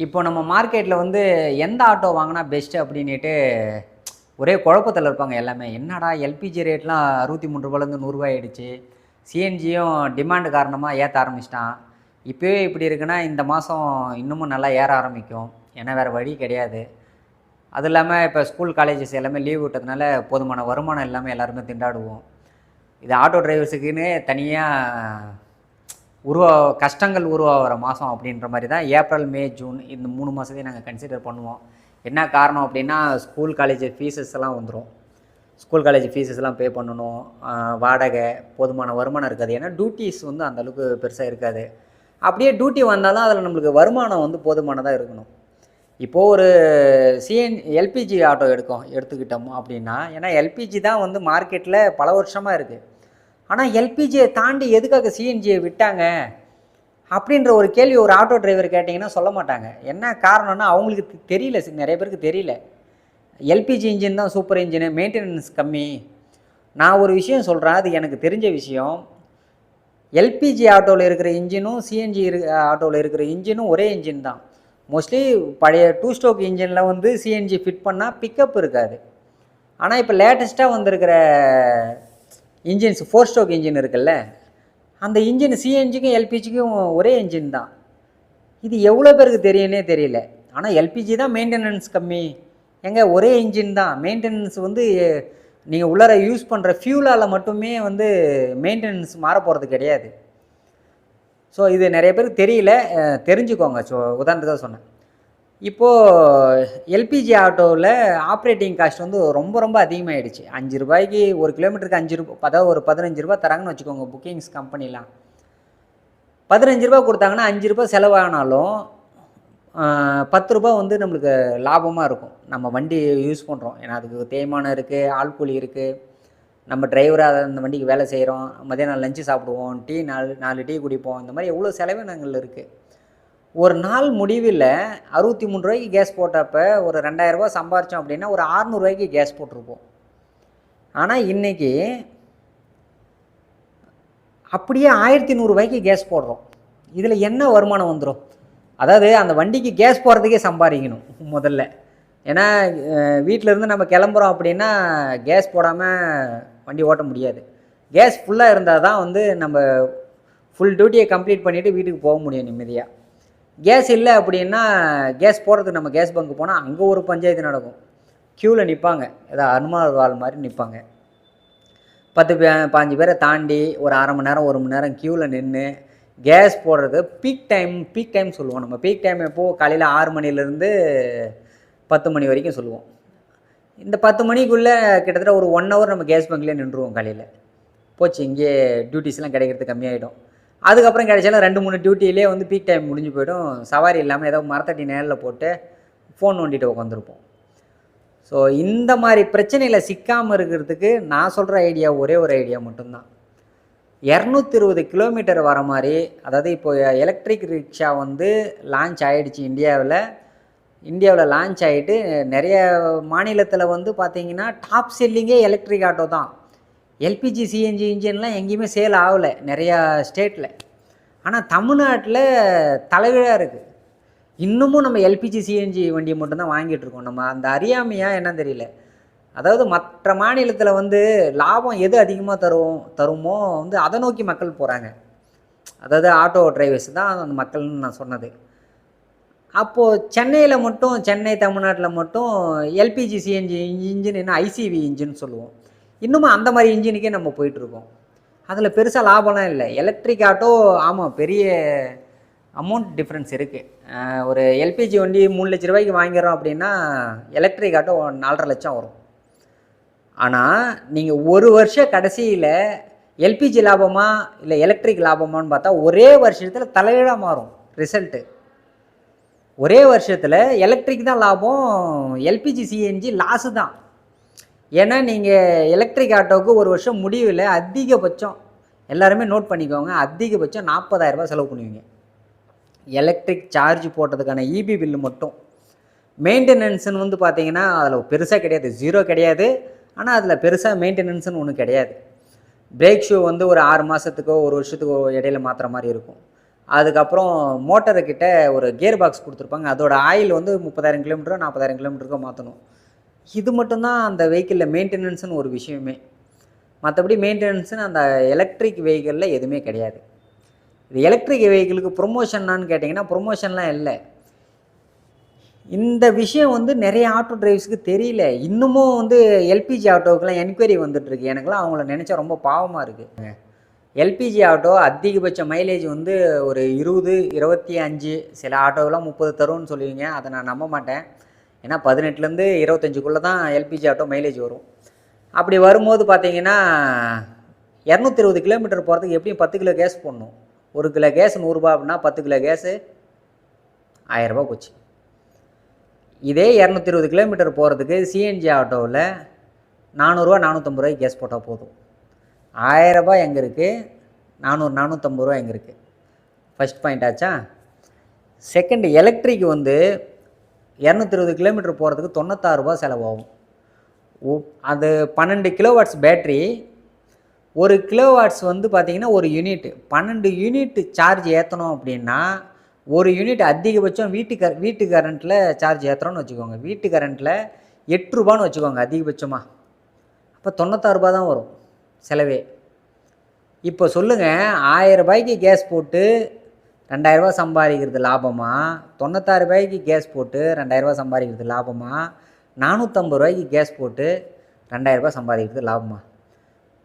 இப்போ நம்ம மார்க்கெட்டில் வந்து எந்த ஆட்டோ வாங்கினா பெஸ்ட்டு அப்படின்னுட்டு ஒரே குழப்பத்தில் இருப்பாங்க எல்லாமே. என்னடா எல்பிஜி ரேட்லாம் ரூ. 63லேருந்து ரூ. 100 ஆயிடுச்சு. சிஎன்ஜியும் டிமாண்ட் காரணமாக ஏற்ற ஆரம்பிச்சிட்டான். இப்போவே இப்படி இருக்குன்னா இந்த மாதம் இன்னமும் நல்லா ஏற ஆரம்பிக்கும். ஏன்னா வேறு வழி கிடையாது. அது இல்லாமல் இப்போ ஸ்கூல் காலேஜஸ் எல்லாமே லீவ் விட்டதுனால போதுமான வருமானம் இல்லாமல் எல்லாருமே திண்டாடுவோம். இது ஆட்டோ டிரைவர்ஸுக்குன்னு தனியாக கஷ்டங்கள் உருவாகிற மாதம் அப்படின்ற மாதிரி தான் ஏப்ரல், மே, ஜூன் இந்த 3 மாதத்தையும் நாங்கள் கன்சிடர் பண்ணுவோம். என்ன காரணம் அப்படின்னா ஸ்கூல் காலேஜ் ஃபீஸஸ் எல்லாம் வந்துடும். ஸ்கூல் காலேஜ் ஃபீஸஸ்லாம் பே பண்ணணும், வாடகை, போதுமான வருமானம் இருக்காது. ஏன்னா டியூட்டிஸ் வந்து அந்தளவுக்கு பெருசாக இருக்காது. அப்படியே டியூட்டி வந்தாலும் அதில் நம்மளுக்கு வருமானம் வந்து போதுமானதாக இருக்கணும். இப்போது ஒரு எல்பிஜி ஆட்டோ எடுத்துக்கிட்டோம் அப்படின்னா, ஏன்னா எல்பிஜி தான் வந்து மார்க்கெட்டில் பல வருஷமாக இருக்குது. ஆனால் எல்பிஜியை தாண்டி எதுக்காக சிஎன்ஜியை விட்டாங்க அப்படின்ற ஒரு கேள்வி ஒரு ஆட்டோ டிரைவர் கேட்டிங்கன்னா சொல்ல மாட்டாங்க. என்ன காரணம்னா அவங்களுக்கு தெரியல, நிறைய பேருக்கு தெரியல. எல்பிஜி இன்ஜின் தான் சூப்பர் இன்ஜினு, மெயின்டெனன்ஸ் கம்மி. நான் ஒரு விஷயம் சொல்கிறேன், அது எனக்கு தெரிஞ்ச விஷயம். எல்பிஜி ஆட்டோவில் இருக்கிற இன்ஜினும் சிஎன்ஜி ஆட்டோவில் இருக்கிற இன்ஜினும் ஒரே இன்ஜின் தான். மோஸ்ட்லி பழைய 2 ஸ்ட்ரோக் இன்ஜினில் வந்து சிஎன்ஜி ஃபிட் பண்ணால் பிக்கப் இருக்காது. ஆனால் இப்போ லேட்டஸ்ட்டாக வந்திருக்கிற இன்ஜின்ஸ் 4 ஸ்ட்ரோக் இன்ஜின் இருக்குல்ல, அந்த இன்ஜின் சிஎன்ஜிக்கும் எல்பிஜிக்கும் ஒரே இன்ஜின் தான். இது எவ்வளோ பேருக்கு தெரியுன்னே தெரியல. ஆனால் எல்பிஜி தான் மெயின்டெனன்ஸ் கம்மி. ஒரே இன்ஜின் தான். மெயின்டெனன்ஸ் வந்து நீங்கள் உள்ளார யூஸ் பண்ணுற ஃபியூலால் மட்டுமே வந்து மெயின்டெனன்ஸ் மாற போகிறது கிடையாது. ஸோ இது நிறைய பேருக்கு தெரியல, தெரிஞ்சுக்கோங்க. ஸோ உதாரணத்துக்காக சொன்னேன். இப்போது எல்பிஜி ஆட்டோவில் ஆப்ரேட்டிங் காஸ்ட் வந்து ரொம்ப அதிகமாகிடுச்சு. ₹5 ஒரு கிலோமீட்டருக்கு ₹5, அதாவது ஒரு ₹15 தராங்கன்னு வச்சுக்கோங்க. புக்கிங்ஸ் கம்பெனிலாம் ₹15 கொடுத்தாங்கன்னா ₹5 செலவானாலும் ₹10 வந்து நம்மளுக்கு லாபமாக இருக்கும். நம்ம வண்டி யூஸ் பண்ணுறோம், ஏன்னா அதுக்கு தேய்மானம் இருக்குது, ஆள்கூலி இருக்குது. நம்ம டிரைவராக அந்த வண்டிக்கு வேலை செய்கிறோம், மதியானம் லஞ்சு சாப்பிடுவோம், டீ 4 டீ குடிப்போம். இந்த மாதிரி எவ்வளோ செலவினங்கள் இருக்குது. ஒரு நாள் முடிவில் ₹63 கேஸ் போட்டப்போ ஒரு ₹2000 சம்பாரித்தோம் அப்படின்னா ஒரு ₹600 கேஸ் போட்டிருப்போம். ஆனால் இன்றைக்கி அப்படியே ₹1100 கேஸ் போடுறோம். இதில் என்ன வருமானம் வந்துடும்? அதாவது அந்த வண்டிக்கு கேஸ் போடுறதுக்கே சம்பாதிக்கணும் முதல்ல. ஏன்னா வீட்டிலேருந்து நம்ம கிளம்புறோம் அப்படின்னா கேஸ் போடாமல் வண்டி ஓட்ட முடியாது. கேஸ் ஃபுல்லாக இருந்தால் தான் வந்து நம்ம ஃபுல் டியூட்டியை கம்ப்ளீட் பண்ணிவிட்டு வீட்டுக்கு போக முடியும் நிம்மதியாக. கேஸ் இல்லை அப்படின்னா கேஸ் போடுறதுக்கு நம்ம கேஸ் பங்கு போனால் அங்கே ஒரு பஞ்சாயத்து நடக்கும். க்யூவில் நிற்பாங்க, ஏதாவது அனுமார் வால் மாதிரி நிற்பாங்க. 10-15 பேரை தாண்டி ஒரு அரை மணி நேரம் 1 மணி நேரம் க்யூவில் நின்று கேஸ் போடுறது பீக் டைம் சொல்லுவோம். நம்ம பீக் டைம் எப்போது காலையில் 6 மணிலேருந்து 10 மணி வரைக்கும் சொல்லுவோம். இந்த 10 மணிக்குள்ளே கிட்டத்தட்ட ஒரு 1 ஹவர் நம்ம கேஸ் பங்க்லேயே நின்றுவோம். காலையில் போச்சு, இங்கே டியூட்டிஸ்லாம் கிடைக்கிறது கம்மியாகிடும். அதுக்கப்புறம் கிடைச்சாலும் 2-3 டியூட்டிலே வந்து பீக் டைம் முடிஞ்சு போய்டும். சவாரி இல்லாமல் ஏதோ மரத்தடி நேரில் போட்டு ஃபோன் நோண்டிட்டு உட்காந்துருப்போம். ஸோ இந்த மாதிரி பிரச்சனையில் சிக்காமல் இருக்கிறதுக்கு நான் சொல்கிற ஐடியா ஒரே ஒரு ஐடியா மட்டும்தான். 220 கிலோமீட்டர் வர மாதிரி, அதாவது இப்போ எலக்ட்ரிக் ரிக்ஷா வந்து லான்ச் ஆகிடுச்சு இந்தியாவில் லான்ச் ஆகிட்டு நிறைய மாநிலத்தில் வந்து பார்த்திங்கன்னா டாப் செல்லிங்கே எலக்ட்ரிக் ஆட்டோ தான். எல்பிஜி சிஎன்ஜி இன்ஜின்லாம் எங்கேயுமே சேல் ஆகலை நிறையா ஸ்டேட்டில். ஆனால் தமிழ்நாட்டில் தலைகீழாக இருக்குது. இன்னமும் நம்ம எல்பிஜி சிஎன்ஜி வண்டியை மட்டும்தான் வாங்கிட்டுருக்கோம். நம்ம அந்த அறியாமையாக என்னன்னு தெரியல. அதாவது மற்ற மாநிலத்தில் வந்து லாபம் எது அதிகமாக தருமோ வந்து அதை நோக்கி மக்கள் போகிறாங்க. அதாவது ஆட்டோ டிரைவர்ஸ் தான் அந்த மக்கள்னு நான் சொன்னது. அப்போது சென்னை தமிழ்நாட்டில் மட்டும் எல்பிஜி சிஎன்ஜி இன்ஜின் என்ன ஐசிவி இன்ஜின் சொல்லுவோம். இன்னமும் அந்த மாதிரி இன்ஜினுக்கே நம்ம போயிட்டுருக்கோம். அதில் பெருசாக லாபம்லாம் இல்லை. எலக்ட்ரிக் ஆட்டோ ஆமாம் பெரிய அமௌண்ட் டிஃப்ரென்ஸ் இருக்குது. ஒரு எல்பிஜி வண்டி ₹3,00,000 வாங்கிறோம் அப்படின்னா எலக்ட்ரிக் ஆட்டோ 4.5 லட்சம் வரும். ஆனால் நீங்கள் ஒரு வருஷ கடைசியில் எல்பிஜி லாபமா இல்லை எலக்ட்ரிக் லாபமானு பார்த்தா ஒரே வருஷத்தில் தலைகீழாக மாறும் ரிசல்ட்டு. ஒரே வருஷத்தில் எலக்ட்ரிக் தான் லாபம், எல்பிஜி சிஎன்ஜி லாஸு தான். ஏன்னா நீங்கள் எலக்ட்ரிக் ஆட்டோவுக்கு ஒரு வருஷம் முடிவில் அதிகபட்சம், எல்லாருமே நோட் பண்ணிக்கோங்க, அதிகபட்சம் ₹40,000 செலவு பண்ணுவீங்க. எலக்ட்ரிக் சார்ஜ் போட்டதுக்கான இபி பில்லு மட்டும். மெயின்டெனன்ஸுன்னு வந்து பார்த்தீங்கன்னா அதில் பெருசாக கிடையாது, 0 கிடையாது. ஆனால் அதில் பெருசாக மெயின்டெனன்ஸுன்னு ஒன்றும் கிடையாது. பிரேக் ஷூ வந்து ஒரு 6 மாதத்துக்கோ 1 வருஷத்துக்கோ இடையில மாற்றுற மாதிரி இருக்கும். அதுக்கப்புறம் மோட்டருக்கிட்ட ஒரு கியர் பாக்ஸ் கொடுத்துருப்பாங்க. அதோட ஆயில் வந்து 30,000 கிலோமீட்டரோ 40,000 கிலோமீட்டருக்கோ மாற்றணும். இது மட்டும்தான் அந்த வெஹிக்கிளில் மெயின்டெனன்ஸ்னு ஒரு விஷயமே. மற்றபடி மெயின்டெனன்ஸ்னு அந்த எலக்ட்ரிக் வெஹிக்கிளில் எதுவுமே கிடையாது. இது எலக்ட்ரிக் வெஹிக்கிளுக்கு ப்ரொமோஷன்னான்னு கேட்டிங்கன்னா ப்ரொமோஷன்லாம் இல்லை. இந்த விஷயம் வந்து நிறைய ஆட்டோ டிரைவர்ஸுக்கு தெரியல. இன்னமும் வந்து எல்பிஜி ஆட்டோவுக்கெல்லாம் என்கொயரி வந்துட்டுருக்கு. எனக்குலாம் அவங்கள நினச்சா ரொம்ப பாவமாக இருக்குது. எல்பிஜி ஆட்டோ அதிகபட்ச மைலேஜ் வந்து ஒரு 20, 25, சில ஆட்டோவெலாம் 30 தரும்னு சொல்லுவீங்க. அதை நான் நம்ப மாட்டேன். ஏன்னா 18லேருந்து 25க்குள்ளே தான் எல்பிஜி ஆட்டோ மைலேஜ் வரும். அப்படி வரும்போது பார்த்தீங்கன்னா 220 கிலோமீட்டர் போகிறதுக்கு எப்படியும் 10 கிலோ கேஸ் போடணும். 1 கிலோ கேஸ் 100 ரூபா அப்படின்னா 10 கிலோ கேஸு 1000 ரூபா போச்சு. இதே 220 கிலோமீட்டர் போகிறதுக்கு சிஎன்ஜி ஆட்டோவில் 400 450 ரூபாய்க்கு கேஸ் போட்டால் போதும். 1000 ரூபாய் எங்கே இருக்குது, 400 450 ரூபா எங்கே இருக்குது? ஃபஸ்ட் பாயிண்ட் ஆச்சா. செகண்ட், எலக்ட்ரிக் வந்து 220 கிலோமீட்டர் போகிறதுக்கு 96 ரூபா செலவாகும். அது 12 கிலோவாட்ஸ் பேட்ரி. 1 கிலோவாட்ஸ் வந்து பார்த்திங்கன்னா ஒரு யூனிட். 12 யூனிட் சார்ஜ் ஏற்றணும் அப்படின்னா ஒரு யூனிட் அதிகபட்சம் வீட்டு கரண்ட்டில் சார்ஜ் ஏற்றுறோன்னு வச்சுக்கோங்க. வீட்டு கரண்ட்டில் 8 ரூபான்னு வச்சுக்கோங்க அதிகபட்சமாக. அப்போ 96 ரூபா தான் வரும் செலவே. இப்போ சொல்லுங்கள், 1000 ரூபாய்க்கு கேஸ் போட்டு 2000 ரூபா சம்பாதிக்கிறது லாபமா? 96 ரூபாய்க்கு கேஸ் போட்டு 2000 ரூபா சம்பாதிக்கிறது லாபமா? 450 ரூபாய்க்கு கேஸ் போட்டு 2000 ரூபா சம்பாதிக்கிறது லாபமா?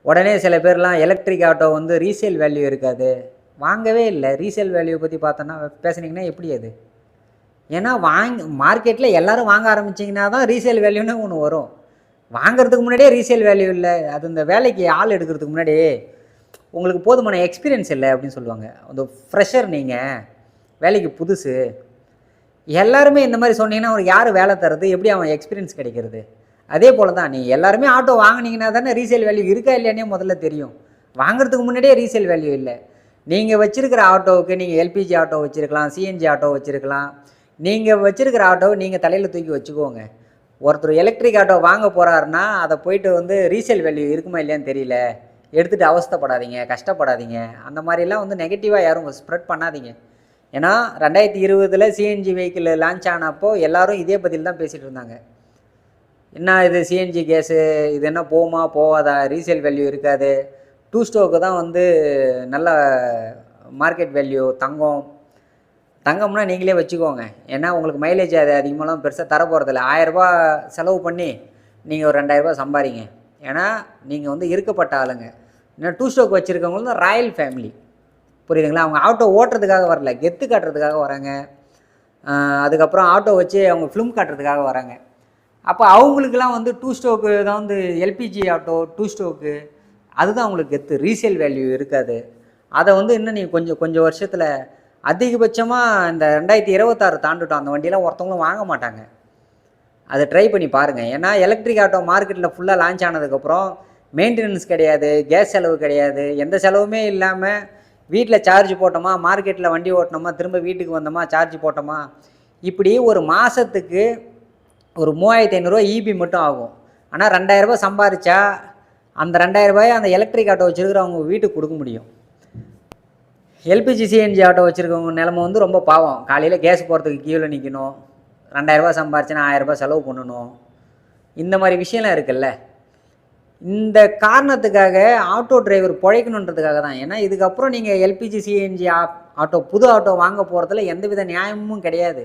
உடனே சில பேர்லாம் எலக்ட்ரிக் ஆட்டோ வந்து ரீசேல் வேல்யூ இருக்காது, வாங்கவே இல்லை. ரீசேல் வேல்யூ பற்றி பார்த்தோன்னா பேசுனீங்கன்னா எப்படி அது? ஏன்னா மார்க்கெட்டில் எல்லோரும் வாங்க ஆரம்பிச்சிங்கன்னா தான் ரீசேல் வேல்யூன்னு ஒன்று வரும். வாங்கிறதுக்கு முன்னாடியே ரீசேல் வேல்யூ இல்லை. அது இந்த வேலைக்கு ஆள் எடுக்கிறதுக்கு முன்னாடி உங்களுக்கு போதுமான எக்ஸ்பீரியன்ஸ் இல்லை அப்படின்னு சொல்லுவாங்க. அந்த ஃப்ரெஷர், நீங்கள் வேலைக்கு புதுசு, எல்லாருமே இந்த மாதிரி சொன்னீங்கன்னா அவனுக்கு யார் வேலை தர்றது? எப்படி அவன் எக்ஸ்பீரியன்ஸ் கிடைக்கிறது? அதே போல் தான், நீங்கள் எல்லாருமே ஆட்டோ வாங்கினீங்கன்னா தானே ரீசேல் வேல்யூ இருக்கா இல்லையானே முதல்ல தெரியும். வாங்கிறதுக்கு முன்னாடியே ரீசேல் வேல்யூ இல்லை. நீங்கள் வச்சுருக்கிற ஆட்டோவுக்கு நீங்கள் எல்பிஜி ஆட்டோ வச்சுருக்கலாம், சிஎன்ஜி ஆட்டோ வச்சுருக்கலாம். நீங்கள் வச்சுருக்கிற ஆட்டோவை நீங்கள் தலையில் தூக்கி வச்சுக்கோங்க. ஒருத்தர் எலக்ட்ரிக் ஆட்டோ வாங்க போகிறாருன்னா அதை போயிட்டு வந்து ரீசேல் வேல்யூ இருக்குமா இல்லையான்னு தெரியல, எடுத்துகிட்டு அவஸ்தைப்படாதீங்க, கஷ்டப்படாதீங்க. அந்த மாதிரிலாம் வந்து நெகட்டிவாக யாரும் ஸ்ப்ரெட் பண்ணாதீங்க. ஏன்னா 2020 சிஎன்ஜி வெஹிக்கிள் லான்ச் ஆனப்போ எல்லோரும் இதே பதில் தான் பேசிகிட்டு இருந்தாங்க. என்ன இது சிஎன்ஜி கேஸு, இது என்ன போகுமா போகாதா, ரீசேல் வேல்யூ இருக்காது, 2 ஸ்டோக்கு தான் வந்து நல்ல மார்க்கெட் வேல்யூ. தங்கம்னா நீங்களே வச்சுக்கோங்க. ஏன்னா உங்களுக்கு மைலேஜ் அது அதிகமாகலாம் பெருசாக தர போகிறதில்ல. 1000 ரூபா செலவு பண்ணி நீங்கள் ஒரு 2000 ரூபா சம்பாதிங்க. ஏன்னா நீங்கள் வந்து இருக்கப்பட்ட ஆளுங்க. ஏன்னா 2 ஸ்டோக் வச்சுருக்கவங்களும் தான் ராயல் ஃபேமிலி, புரியுதுங்களா? அவங்க ஆட்டோ ஓட்டுறதுக்காக வரல, கெத்து காட்டுறதுக்காக வராங்க. அதுக்கப்புறம் ஆட்டோ வச்சு அவங்க ஃபிலிம் காட்டுறதுக்காக வராங்க. அப்போ அவங்களுக்கெல்லாம் வந்து 2 ஸ்டோக்கு தான் வந்து எல்பிஜி ஆட்டோ 2 ஸ்டோக்கு, அதுதான் அவங்களுக்கு கெத்து. ரீசேல் வேல்யூ இருக்காது. அதை வந்து இன்னும் நீங்கள் கொஞ்சம் வருஷத்தில் அதிகபட்சமாக இந்த 2026 தாண்டுட்டோம், அந்த வண்டியெல்லாம் ஒருத்தவங்களும் வாங்க மாட்டாங்க. அதை ட்ரை பண்ணி பாருங்கள். ஏன்னா எலக்ட்ரிக் ஆட்டோ மார்க்கெட்டில் ஃபுல்லாக லான்ச் ஆனதுக்கப்புறம் மெயின்டெனன்ஸ் கிடையாது, கேஸ் செலவு கிடையாது, எந்த செலவுமே இல்லாமல் வீட்டில் சார்ஜ் போட்டோமா, மார்க்கெட்டில் வண்டி ஓட்டினோமா, திரும்ப வீட்டுக்கு வந்தோமா, சார்ஜ் போட்டோமா, இப்படி ஒரு மாதத்துக்கு ஒரு 3500 ரூபா இபி மட்டும் ஆகும். ஆனால் 2000 ரூபா சம்பாதிச்சா அந்த 2000 ரூபாயை அந்த எலக்ட்ரிக் ஆட்டோ வச்சுருக்கிறவங்க வீட்டுக்கு கொடுக்க முடியும். எல்பிஜி சிஎன்ஜி ஆட்டோ வச்சுருக்கவங்க நிலமை வந்து ரொம்ப பாவம். காலையில் கேஸ் போகிறதுக்கு கீழே நிற்கணும், 2000 ரூபா சம்பாரிச்சுன்னா 1000 ரூபா செலவு பண்ணணும். இந்த மாதிரி விஷயம்லாம் இருக்குல்ல. இந்த காரணத்துக்காக ஆட்டோ டிரைவர் பிழைக்கணுன்றதுக்காக தான். ஏன்னா இதுக்கப்புறம் நீங்கள் எல்பிஜி சிஎன்ஜி ஆட்டோ புது ஆட்டோ வாங்க போகிறதுல எந்தவித நியாயமும் கிடையாது.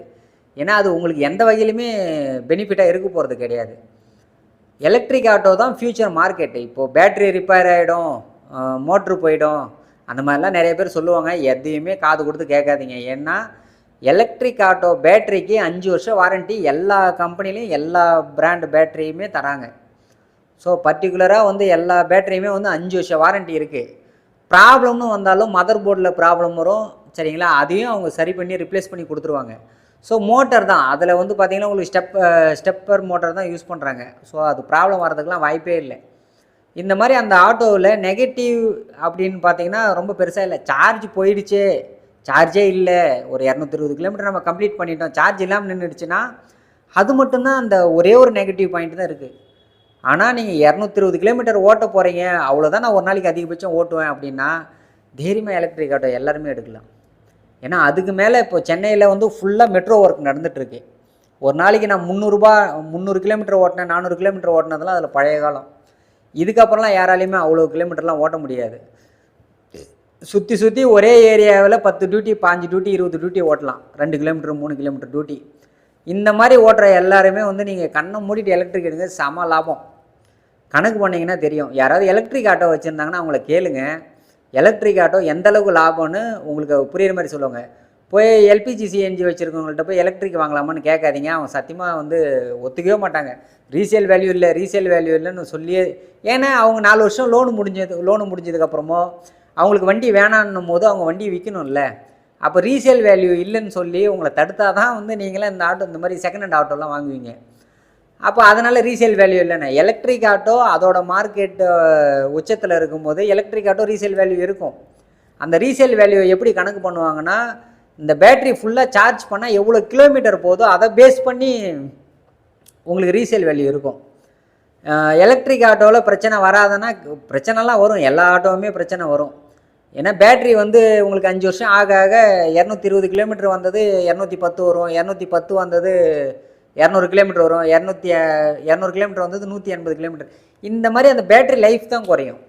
ஏன்னா அது உங்களுக்கு எந்த வகையிலுமே பெனிஃபிட்டாக இருக்க போகிறது கிடையாது. எலக்ட்ரிக் ஆட்டோ தான் ஃப்யூச்சர் மார்க்கெட்டு. இப்போது பேட்ரி ரிப்பேர் ஆகிடும், மோட்ரு போயிடும், அந்த மாதிரிலாம் நிறைய பேர் சொல்லுவாங்க. எதையுமே காது கொடுத்து கேட்காதீங்க. ஏன்னா எலக்ட்ரிக் ஆட்டோ பேட்ரிக்கு 5 வருஷம் வாரண்ட்டி எல்லா கம்பெனிலையும் எல்லா பிராண்டு பேட்ரியுமே தராங்க. ஸோ பர்டிகுலராக வந்து எல்லா பேட்டரியுமே வந்து 5 வருஷம் வாரண்ட்டி இருக்குது. ப்ராப்ளம்னு வந்தாலும் மதர் போர்டில் ப்ராப்ளம் வரும், சரிங்களா? அதையும் அவங்க சரி பண்ணி ரிப்ளேஸ் பண்ணி கொடுத்துருவாங்க. ஸோ மோட்டர் தான் அதில் வந்து பார்த்திங்கன்னா உங்களுக்கு ஸ்டெப்பர் மோட்டர் தான் யூஸ் பண்ணுறாங்க. ஸோ அது ப்ராப்ளம் வரதுக்கெலாம் வாய்ப்பே இல்லை. இந்த மாதிரி அந்த ஆட்டோவில் நெகட்டிவ் அப்படின்னு பார்த்தீங்கன்னா ரொம்ப பெருசாக இல்லை. சார்ஜ் போயிடுச்சு, சார்ஜே இல்லை, ஒரு 220 கிலோமீட்டர் நம்ம கம்ப்ளீட் பண்ணிட்டோம், சார்ஜ் இல்லாமல் நின்றுடுச்சுன்னா அது மட்டும்தான் அந்த ஒரே ஒரு நெகட்டிவ் பாயிண்ட் தான் இருக்குது. ஆனால் நீங்கள் 220 கிலோமீட்டர் ஓட்ட போகிறீங்க, அவ்வளோதான் நான் ஒரு நாளைக்கு அதிகபட்சம் ஓட்டுவேன் அப்படின்னா தைரியமாக எலக்ட்ரிக் ஆட்டோ எல்லாருமே எடுக்கலாம். ஏன்னா அதுக்கு மேலே இப்போ சென்னையில் வந்து ஃபுல்லாக மெட்ரோ ஒர்க் நடந்துகிட்ருக்கு. ஒரு நாளைக்கு நான் 300 கிலோமீட்டர் ஓட்டினேன், 400 கிலோமீட்டர் ஓட்டினதெல்லாம் அதில் பழைய காலம். இதுக்கப்புறம்லாம் யாராலையுமே அவ்வளோ கிலோமீட்டர்லாம் ஓட்ட முடியாது. சுற்றி சுற்றி ஒரே ஏரியாவில் 10 டியூட்டி, 5 டியூட்டி, 20 டியூட்டி ஓட்டலாம். 2 கிலோமீட்டர், 3 கிலோமீட்டர் டியூட்டி. இந்த மாதிரி ஓட்டுற எல்லாருமே வந்து நீங்கள் கண்ணை மூடிட்டு எலக்ட்ரிக் எடுங்க, செம லாபம். கணக்கு பண்ணிங்கன்னா தெரியும். யாராவது எலக்ட்ரிக் ஆட்டோ வச்சுருந்தாங்கன்னா அவங்கள கேளுங்க, எலக்ட்ரிக் ஆட்டோ எந்தளவுக்கு லாபம்னு உங்களுக்கு புரியுற மாதிரி சொல்லுவாங்க. போய் எல்பிஜி சிஎன்ஜி வச்சுருக்கவங்கள்ட்ட போய் எலக்ட்ரிக் வாங்கலாமான்னு கேட்காதீங்க. அவங்க சத்தியமாக வந்து ஒத்துக்கவே மாட்டாங்க. ரீசேல் வேல்யூ இல்லை, ரீசேல் வேல்யூ இல்லைன்னு சொல்லியே. ஏன்னா அவங்க 4 வருஷம் லோனு முடிஞ்சதுக்கப்புறமோ அவங்களுக்கு வண்டி வேணான்னும் போது அவங்க வண்டியை விற்கணும்ல. அப்போ ரீசேல் வேல்யூ இல்லைன்னு சொல்லி உங்களை தடுத்தா தான் வந்து நீங்களாம் இந்த மாதிரி செகண்ட் ஹேண்ட் ஆட்டோலாம் வாங்குவீங்க. அப்போ அதனால் ரீசேல் வேல்யூ இல்லைண்ணே. எலக்ட்ரிக் ஆட்டோ அதோட மார்க்கெட் உச்சத்தில் இருக்கும்போது எலக்ட்ரிக் ஆட்டோ ரீசேல் வேல்யூ இருக்கும். அந்த ரீசேல் வேல்யூ எப்படி கணக்கு பண்ணுவாங்கன்னா, இந்த பேட்ரி ஃபுல்லாக சார்ஜ் பண்ணால் எவ்வளோ கிலோமீட்டர் போதோ அதை பேஸ் பண்ணி உங்களுக்கு ரீசேல் வேல்யூ இருக்கும். எலக்ட்ரிக் ஆட்டோவில் பிரச்சனை வராதுன்னா, பிரச்சனைலாம் வரும், எல்லா ஆட்டோவுமே பிரச்சனை வரும். ஏன்னா பேட்ரி வந்து உங்களுக்கு 5 வருஷம் ஆக ஆக 220 கிலோமீட்டர் வந்தது 210 வரும், 210 வந்தது 200 கிலோமீட்டர் வரும், 200 கிலோமீட்டர் வந்தது 180 கிலோமீட்டர். இந்த மாதிரி அந்த பேட்ரி லைஃப் தான் குறையும்.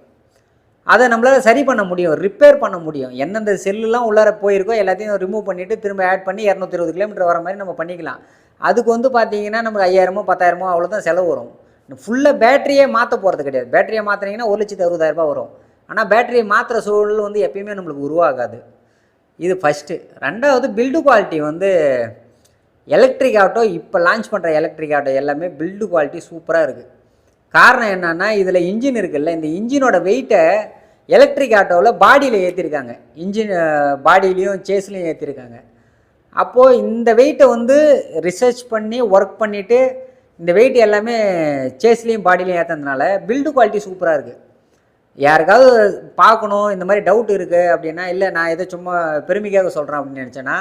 அதை நம்மளால் சரி பண்ண முடியும், ரிப்பேர் பண்ண முடியும். எந்தெந்த செல்லுலாம் உள்ளார போயிருக்கோ எல்லாத்தையும் ரிமூவ் பண்ணிவிட்டு திரும்ப ஆட் பண்ணி 220 கிலோமீட்டர் வர மாதிரி நம்ம பண்ணிக்கலாம். அதுக்கு வந்து பார்த்தீங்கன்னா நமக்கு 5000மோ 10,000மோ அவ்வளோதான் செலவு வரும். ஃபுல்லாக பேட்டரியே மாற்ற போகிறது கிடையாது. பேட்டரியை மாற்றினீங்கன்னா 1,60,000 வரும். ஆனால் பேட்டரியை மாற்றுற சூழல் வந்து எப்பயுமே நம்மளுக்கு உருவாகாது. இது ஃபஸ்ட்டு. ரெண்டாவது, பில்டு குவாலிட்டி வந்து எலக்ட்ரிக் ஆட்டோ இப்போ லான்ச் பண்ணுற எலக்ட்ரிக் ஆட்டோ எல்லாமே பில்டு குவாலிட்டி சூப்பராக இருக்குது. காரணம் என்னென்னா, இதில் இன்ஜின் இருக்குல்ல, இந்த இன்ஜினோட வெயிட்டை எலக்ட்ரிக் ஆட்டோவில் பாடியில் ஏற்றிருக்காங்க. இன்ஜின் பாடியிலையும் சேஸ்லையும் ஏற்றிருக்காங்க. அப்போது இந்த வெயிட்டை வந்து ரிசர்ச் பண்ணி ஒர்க் பண்ணிவிட்டு இந்த வெயிட் எல்லாமே சேஸ்லேயும் பாடிலையும் ஏற்றதுனால பில்டு குவாலிட்டி சூப்பராக இருக்குது. யாருக்காவது பார்க்கணும், இந்த மாதிரி டவுட் இருக்குது அப்படின்னா, இல்லை நான் எதை சும்மா பெருமைக்காக சொல்கிறேன் அப்படின்னு நினச்சேன்னா,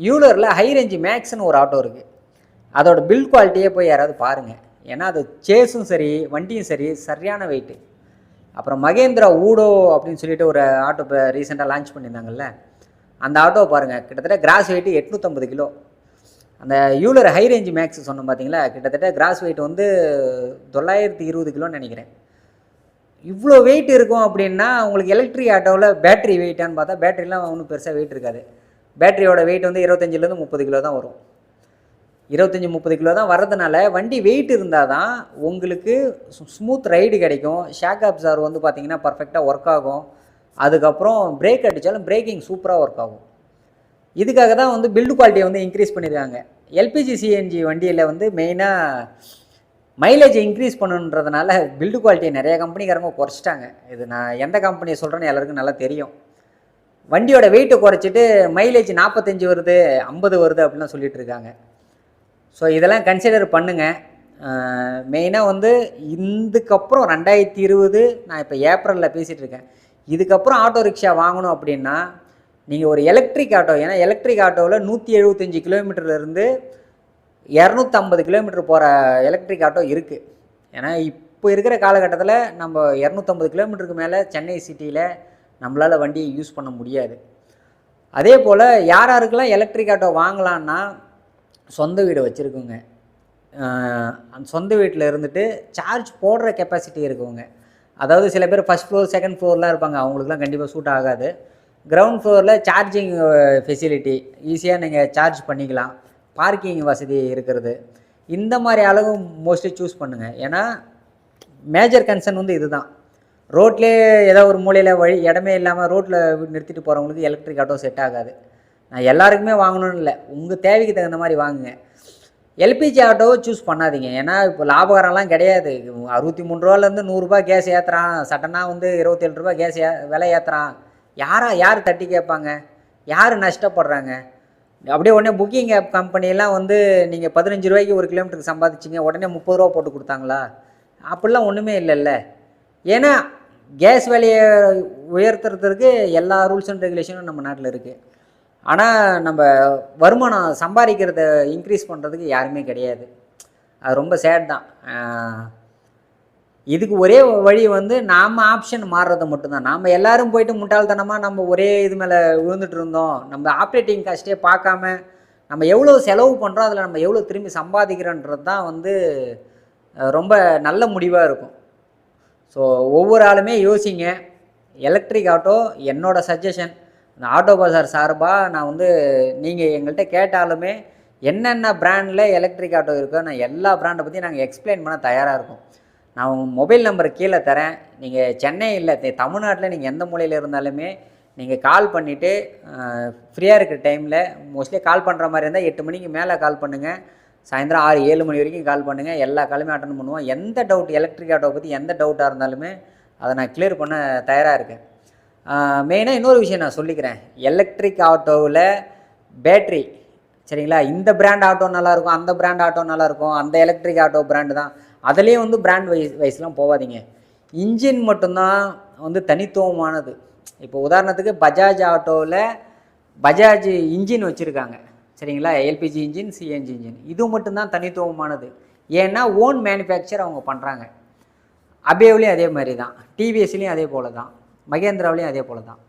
யூலரில் ஹை ரேஞ்சு மேக்ஸ்னு ஒரு ஆட்டோ இருக்குது. அதோட பில்ட் குவாலிட்டியே போய் யாராவது பாருங்கள். ஏன்னா அது சேஸும் சரி, வண்டியும் சரி, சரியான வெயிட்டு. அப்புறம் மகேந்திரா ஊடோ அப்படின்னு சொல்லிட்டு ஒரு ஆட்டோ இப்போ ரீசெண்டாக லான்ச் பண்ணியிருந்தாங்கல்ல, அந்த ஆட்டோவை பாருங்கள். கிட்டத்தட்ட கிராஸ் வெயிட்டு 850 கிலோ. அந்த யூலர் ஹை ரேஞ்சு மேக்ஸ் சொன்னோம் பார்த்தீங்களா, கிட்டத்தட்ட கிராஸ் வெயிட் வந்து 920 கிலோன்னு நினைக்கிறேன். இவ்வளோ வெயிட் இருக்கும் அப்படின்னா உங்களுக்கு எலக்ட்ரிக் ஆட்டோவில் பேட்டரி வெயிட்டான்னு பார்த்தா பேட்டரிலாம் ஒன்றும் பெருசாக வெயிட் இருக்காது. பேட்டரியோட வெயிட் வந்து 25லேருந்து 30 கிலோ தான் வரும். 25-30 கிலோ தான் வரதுனால வண்டி வெயிட் இருந்தால் தான் உங்களுக்கு ஸ்மூத் ரைடு கிடைக்கும். ஷாக் அப்சார்வர் வந்து பார்த்திங்கன்னா பர்ஃபெக்டாக ஒர்க் ஆகும். அதுக்கப்புறம் பிரேக் அடித்தாலும் பிரேக்கிங் சூப்பராக ஒர்க் ஆகும். இதுக்காக தான் வந்து பில்டு குவாலிட்டியை வந்து இன்க்ரீஸ் பண்ணியிருக்காங்க. எல்பிஜி சிஎன்ஜி வண்டியில் வந்து மெயினாக மைலேஜை இன்க்ரீஸ் பண்ணுன்றதுனால பில்டு குவாலிட்டியை நிறைய கம்பெனிக்காரங்க குறைச்சிட்டாங்க. இது நான் எந்த கம்பெனியை சொல்கிறேன்னு எல்லாருக்கும் நல்லா தெரியும். வண்டியோட வெயிட்டை குறைச்சிட்டு மைலேஜ் 45 வருது, 50 வருது அப்படின்லாம் சொல்லிட்டு இருக்காங்க. ஸோ இதெல்லாம் கன்சிடர் பண்ணுங்கள். மெயினாக வந்து இதுக்கப்புறம் 2020, நான் இப்போ ஏப்ரலில் பேசிகிட்டு இருக்கேன், இதுக்கப்புறம் ஆட்டோ ரிக்ஷா வாங்கணும் அப்படின்னா நீங்கள் ஒரு எலக்ட்ரிக் ஆட்டோ, ஏன்னா எலக்ட்ரிக் ஆட்டோவில் 175 கிலோமீட்டர்லேருந்து 250 கிலோமீட்டர் போகிற எலக்ட்ரிக் ஆட்டோ இருக்குது. ஏன்னா இப்போ இருக்கிற காலகட்டத்தில் நம்ம 250 கிலோமீட்டருக்கு மேலே சென்னை சிட்டியில் நம்மளால் வண்டியை யூஸ் பண்ண முடியாது. அதே போல் யாருக்கெல்லாம் எலக்ட்ரிக் ஆட்டோ வாங்கலான்னா, சொந்த வீடு வச்சுருக்குங்க, அந்த சொந்த வீட்டில் இருந்துட்டு சார்ஜ் போடுற கெப்பாசிட்டி இருக்குங்க. அதாவது சில பேர் ஃபஸ்ட் ஃப்ளோர் செகண்ட் ஃப்ளோர்லாம் இருப்பாங்க, அவங்களுக்குலாம் கண்டிப்பாக சூட் ஆகாது. கிரவுண்ட் ஃப்ளோரில் சார்ஜிங் ஃபெசிலிட்டி ஈஸியாக நீங்கள் சார்ஜ் பண்ணிக்கலாம், பார்க்கிங் வசதி இருக்கிறது, இந்த மாதிரி அளவு மோஸ்ட்லி சூஸ் பண்ணுங்கள். ஏன்னா மேஜர் கன்சர்ன் வந்து இதுதான். ரோட்லேயே ஏதோ ஒரு மூலையில் இடமே இல்லாமல் ரோட்டில் நிறுத்திட்டு போகிறவங்களுக்கு எலக்ட்ரிக் ஆட்டோ செட் ஆகாது. நான் எல்லாருக்குமே வாங்கணும்னு இல்லை, உங்கள் தேவைக்கு தகுந்த மாதிரி வாங்குங்க. எல்பிஜி ஆட்டோவை சூஸ் பண்ணாதீங்க. ஏன்னா இப்போ லாபகரம்லாம் கிடையாது. 63 ரூபாலேருந்து 100 ரூபா கேஸ் ஏற்றுறான், சட்டனாக வந்து 27 ரூபா கேஸ் விலை ஏற்றுறான். யார் தட்டி கேட்பாங்க? யார் நஷ்டப்படுறாங்க? அப்படியே உடனே புக்கிங் ஆப் கம்பெனிலாம் வந்து நீங்கள் 15 ரூபாய்க்கு 1 கிலோமீட்டருக்கு சம்பாதிச்சிங்க, உடனே 30 ரூபா போட்டு கொடுத்தாங்களா? அப்படிலாம் ஒன்றுமே இல்லைல்ல. ஏன்னா கேஸ் விலையை உயர்த்துறதுக்கு எல்லா ரூல்ஸ் அண்ட் ரெகுலேஷனும் நம்ம நாட்டில் இருக்குது. ஆனால் நம்ம வருமானம் இதுக்கு ஒரே வழி வந்து நாம் ஆப்ஷன் மாறுறது மட்டும்தான். நாம் எல்லோரும் போயிட்டு முட்டாள்தனமாக நம்ம ஒரே இது மேலே விழுந்துட்டு இருந்தோம். நம்ம ஆப்ரேட்டிங் காஸ்ட்டே பார்க்காம நம்ம எவ்வளோ செலவு பண்ணுறோம், அதில் நம்ம எவ்வளோ திரும்பி சம்பாதிக்கிறோன்றது தான் வந்து ரொம்ப நல்ல முடிவாக இருக்கும். ஸோ ஒவ்வொரு ஆளுமே யோசிங்க. எலக்ட்ரிக் ஆட்டோ என்னோடய சஜஷன். ஆட்டோ பஜார் சார்பாக நான் வந்து நீங்கள் எங்கள்கிட்ட கேட்டாலுமே என்னென்ன பிராண்டில் எலக்ட்ரிக் ஆட்டோ இருக்கோ நான் எல்லா பிராண்டை பற்றி நாங்கள் எக்ஸ்பிளைன் பண்ண தயாராக இருக்கோம். நான் உங்கள் மொபைல் நம்பர் கீழே தரேன். நீங்கள் சென்னை இல்லை தமிழ்நாட்டில் நீங்கள் எந்த மூலையில் இருந்தாலுமே நீங்கள் கால் பண்ணிவிட்டு ஃப்ரீயாக இருக்கிற டைமில் மோஸ்ட்லி கால் பண்ணுற மாதிரி இருந்தால் 8 மணிக்கு மேலே கால் பண்ணுங்கள். சாயந்தரம் 6, 7 மணி வரைக்கும் கால் பண்ணுங்கள். எல்லா காலுமே அட்டன் பண்ணுவோம். எந்த டவுட் எலக்ட்ரிக் ஆட்டோவை பற்றி எந்த டவுட்டாக இருந்தாலுமே அதை நான் கிளியர் பண்ண தயாராக இருக்கேன். மெயினாக இன்னொரு விஷயம் நான் சொல்லிக்கிறேன். எலக்ட்ரிக் ஆட்டோவில் பேட்ரி சரிங்களா, இந்த பிராண்ட் ஆட்டோ நல்லாயிருக்கும், அந்த பிராண்ட் ஆட்டோ நல்லாயிருக்கும், அந்த எலக்ட்ரிக் ஆட்டோ பிராண்டு தான். அதுலேயே வந்து பிராண்ட் வைஸ்லாம் போகாதீங்க. இன்ஜின் மட்டும்தான் வந்து தனித்துவமானது. இப்போ உதாரணத்துக்கு பஜாஜ் ஆட்டோவில் பஜாஜ் இன்ஜின் வச்சுருக்காங்க சரிங்களா, எல்பிஜி இன்ஜின், சிஎன்ஜி இன்ஜின். இது மட்டும்தான் தனித்துவமானது. ஏன்னா ஓன் மேனுஃபேக்சர் அவங்க பண்ணுறாங்க. அபேவ்லேயும் அதே மாதிரி தான், டிவிஎஸ்லேயும் அதே போல் தான், மகேந்திராவிலையும் அதே போல் தான்.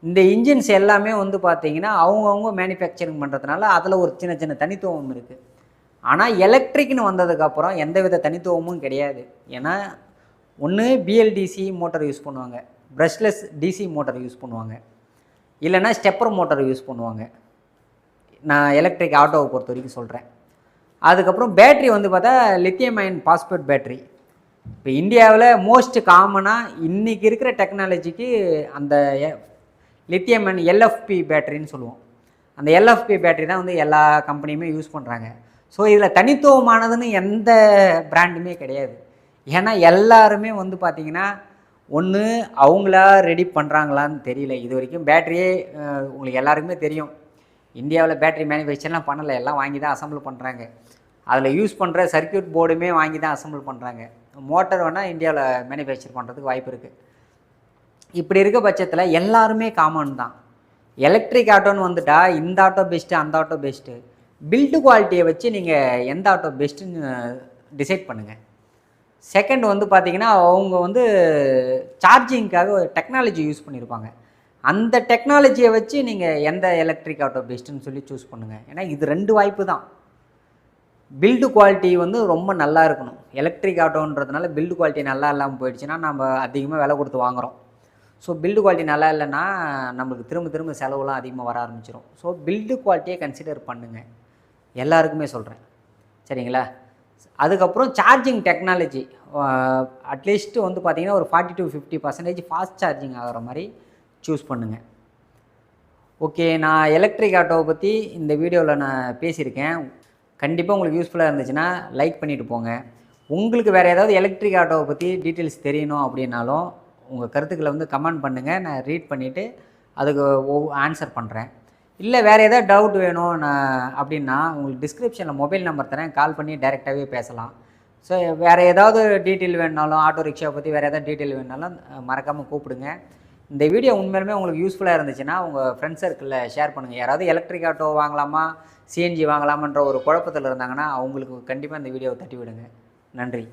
இந்த இன்ஜின்ஸ் எல்லாமே வந்து பார்த்திங்கன்னா அவங்கவுங்க மேனுஃபேக்சரிங் பண்ணுறதுனால அதில் ஒரு சின்ன சின்ன தனித்துவம் இருக்குது. ஆனால் எலக்ட்ரிக்னு வந்ததுக்கப்புறம் எந்த வித தனித்துவமும் கிடையாது. ஏன்னா ஒன்று பிஎல்டிசி மோட்டார் யூஸ் பண்ணுவாங்க, ப்ரஷ்லெஸ் டிசி மோட்டார் யூஸ் பண்ணுவாங்க, இல்லைனா ஸ்டெப்பர் மோட்டார் யூஸ் பண்ணுவாங்க. நான் எலக்ட்ரிக் ஆட்டோவை பொறுத்த வரைக்கும் சொல்கிறேன். அதுக்கப்புறம் பேட்ரி வந்து பார்த்தா லித்தியம் அயன் பாஸ்பேட் பேட்ரி. இப்போ இந்தியாவில் மோஸ்ட் காமனாக இன்றைக்கி இருக்கிற டெக்னாலஜிக்கு அந்த லித்தியம் அயன் எல்எஃப்பி பேட்டரின்னு சொல்லுவோம். அந்த எல்எஃப்பி பேட்டரி தான் வந்து எல்லா கம்பெனியுமே யூஸ் பண்ணுறாங்க. ஸோ இதில் தனித்துவமானதுன்னு எந்த பிராண்டுமே கிடையாது. ஏன்னா எல்லாருமே வந்து பார்த்திங்கன்னா ஒன்று அவங்களா ரெடி பண்ணுறாங்களான்னு தெரியல. இது வரைக்கும் பேட்டரியே உங்களுக்கு எல்லாருக்குமே தெரியும், இந்தியாவில் பேட்டரி மேனுஃபேக்சர்லாம் பண்ணலை, எல்லாம் வாங்கி தான் அசம்பிள் பண்ணுறாங்க. அதில் யூஸ் பண்ணுற சர்க்கியூட் போர்டுமே வாங்கி தான் அசம்பிள் பண்ணுறாங்க. மோட்டர் வேணால் இந்தியாவில் மேனுஃபேக்சர் பண்ணுறதுக்கு வாய்ப்பு இருக்குது. இப்படி இருக்க பட்சத்தில் எல்லாருமே காமன் தான். எலக்ட்ரிக் ஆட்டோன்னு வந்துட்டால் இந்த ஆட்டோ பெஸ்ட்டு, அந்த ஆட்டோ பெஸ்ட்டு. பில்டு குவாலிட்டியை வச்சு நீங்கள் எந்த ஆட்டோ பெஸ்ட்டுன்னு டிசைட் பண்ணுங்கள். செகண்ட் வந்து பார்த்திங்கன்னா அவங்க வந்து சார்ஜிங்க்காக ஒரு டெக்னாலஜி யூஸ் பண்ணியிருப்பாங்க. அந்த டெக்னாலஜியை வச்சு நீங்கள் எந்த எலக்ட்ரிக் ஆட்டோ பெஸ்ட்டுன்னு சொல்லி சூஸ் பண்ணுங்கள். ஏன்னா இது 2 வாய்ப்பு தான். பில்டு குவாலிட்டி வந்து ரொம்ப நல்லா இருக்கணும். எலக்ட்ரிக் ஆட்டோன்றதுனால பில்டு குவாலிட்டி நல்லா இல்லாமல் போயிடுச்சுன்னா நம்ம அதிகமாக விலை கொடுத்து வாங்குகிறோம். ஸோ பில்டு குவாலிட்டி நல்லா இல்லைன்னா நம்மளுக்கு திரும்ப செலவுலாம் அதிகமாக வர ஆரம்பிச்சிடும். ஸோ பில்டு குவாலிட்டியை கன்சிடர் பண்ணுங்கள், எல்லாருக்குமே சொல்கிறேன் சரிங்களா. அதுக்கப்புறம் சார்ஜிங் டெக்னாலஜி அட்லீஸ்ட்டு வந்து பார்த்திங்கன்னா ஒரு 40 to 50% ஃபாஸ்ட் சார்ஜிங் ஆகிற மாதிரி சூஸ் பண்ணுங்கள். ஓகே, நான் எலக்ட்ரிக் ஆட்டோவை பற்றி இந்த வீடியோவில் நான் பேசியிருக்கேன். கண்டிப்பாக உங்களுக்கு யூஸ்ஃபுல்லாக இருந்துச்சுன்னா லைக் பண்ணிவிட்டு போங்க. உங்களுக்கு வேறு ஏதாவது எலக்ட்ரிக் ஆட்டோவை பற்றி டீட்டெயில்ஸ் தெரியணும் அப்படின்னாலும் உங்கள் கருத்துக்களை வந்து கமெண்ட் பண்ணுங்கள். நான் ரீட் பண்ணிவிட்டு அதுக்கு ஆன்சர் பண்ணுறேன். இல்லை வேறு ஏதாவது டவுட் வேணும் அப்படின்னா உங்களுக்கு டிஸ்கிரிப்ஷனில் மொபைல் நம்பர் தரேன், கால் பண்ணி டைரெக்டாகவே பேசலாம். ஸோ வேறு ஏதாவது டீட்டெயில் வேணுனாலும், ஆட்டோ ரிக்ஷாவை பற்றி வேறு ஏதாவது டீட்டெயில் வேணுனாலும் மறக்காமல் கூப்பிடுங்க. இந்த வீடியோ உண்மையிலுமே உங்களுக்கு யூஸ்ஃபுல்லாக இருந்துச்சுன்னா உங்கள் ஃப்ரெண்ட்ஸ் சர்க்கிளில் ஷேர் பண்ணுங்கள். யாராவது எலக்ட்ரிக் ஆட்டோ வாங்கலாமா, சிஎன்ஜி வாங்கலாமான்ற ஒரு குழப்பத்தில் இருந்தாங்கன்னா அவங்களுக்கு கண்டிப்பாக இந்த வீடியோவை தட்டி விடுங்க. நன்றி.